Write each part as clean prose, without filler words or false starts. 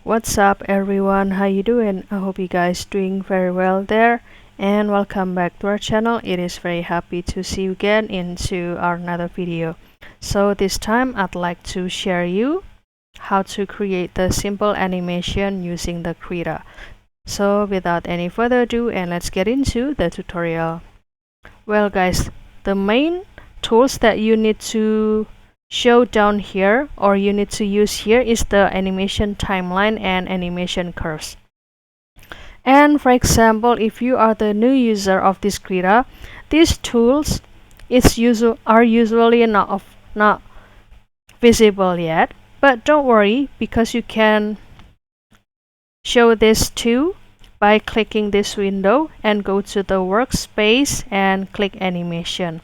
What's up everyone, how you doing? I hope you guys doing very well there, and welcome back to our channel. It is very happy to see you again into our another video. So this time I'd like to share you how to create the simple animation using the Krita. So without any further ado, and let's get into the tutorial. Well guys, the main tools that you need to show down here, or you need to use here, is the animation timeline and animation curves. And for example, if you are the new user of this Krita, these tools are usually not visible yet, but don't worry, because you can show this too by clicking this window and go to the workspace and click animation.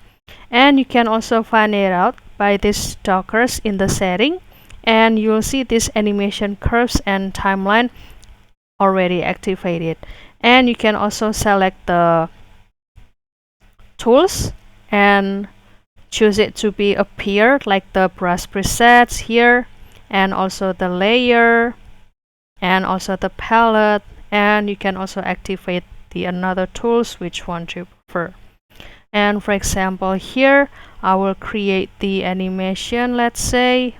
And you can also find it out by these talkers in the setting, and you'll see this animation curves and timeline already activated. And you can also select the tools and choose it to be appear, like the brush presets here, and also the layer, and also the palette. And you can also activate the another tools, which one you prefer. And for example, here I will create the animation, let's say,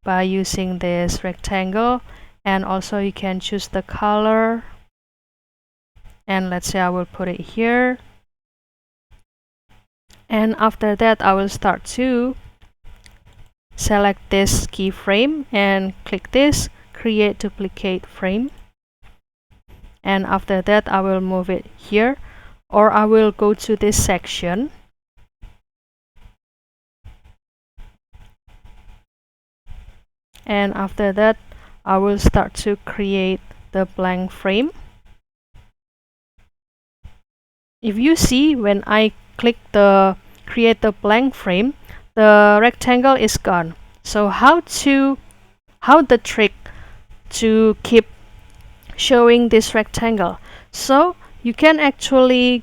by using this rectangle. And also you can choose the color, and let's say I will put it here. And after that, I will start to select this keyframe and click this create duplicate frame. And after that, I will move it here, or I will go to this section and after that I will start to create the blank frame. If you see, when I click the create the blank frame, the rectangle is gone. So how the trick to keep showing this rectangle? So you can actually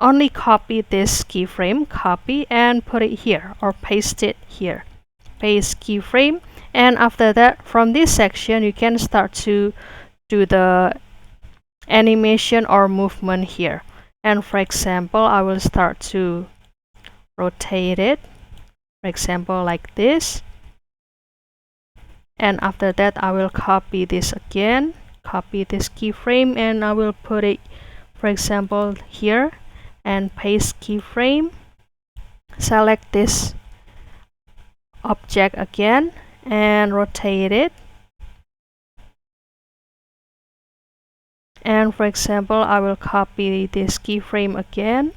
only copy this keyframe, copy and put it here, or paste it here. Paste keyframe, and after that, from this section you can start to do the animation or movement here. And for example, I will start to rotate it, for example like this. And after that, I will copy this again, copy this keyframe, and I will put it, for example, here, and paste keyframe. Select this object again and rotate it. And for example, I will copy this keyframe again,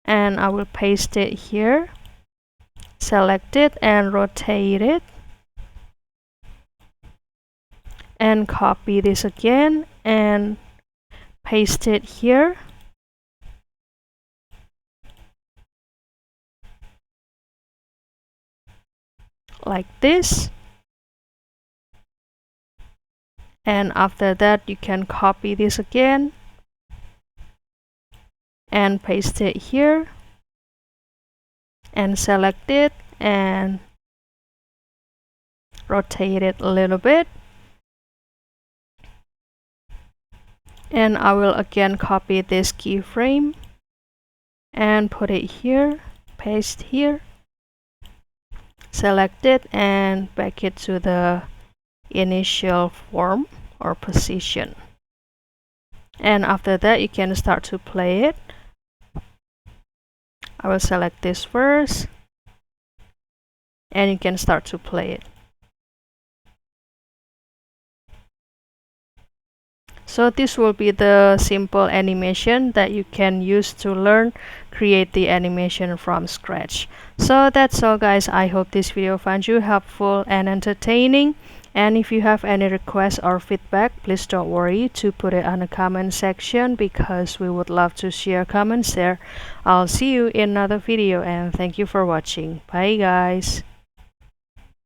and I will paste it here. Select it and rotate it. And copy this again and paste it here. Like this. And after that, you can copy this again and paste it here. And select it and rotate it a little bit. And I will again copy this keyframe and put it here, paste here, select it and back it to the initial form or position. And after that, you can start to play it. I will select this first, and you can start to play it. So this will be the simple animation that you can use to create the animation from scratch. So that's all guys. I hope this video found you helpful and entertaining. And if you have any requests or feedback, please don't worry to put it on the comment section, because we would love to share comments there. I'll see you in another video, and thank you for watching. Bye guys.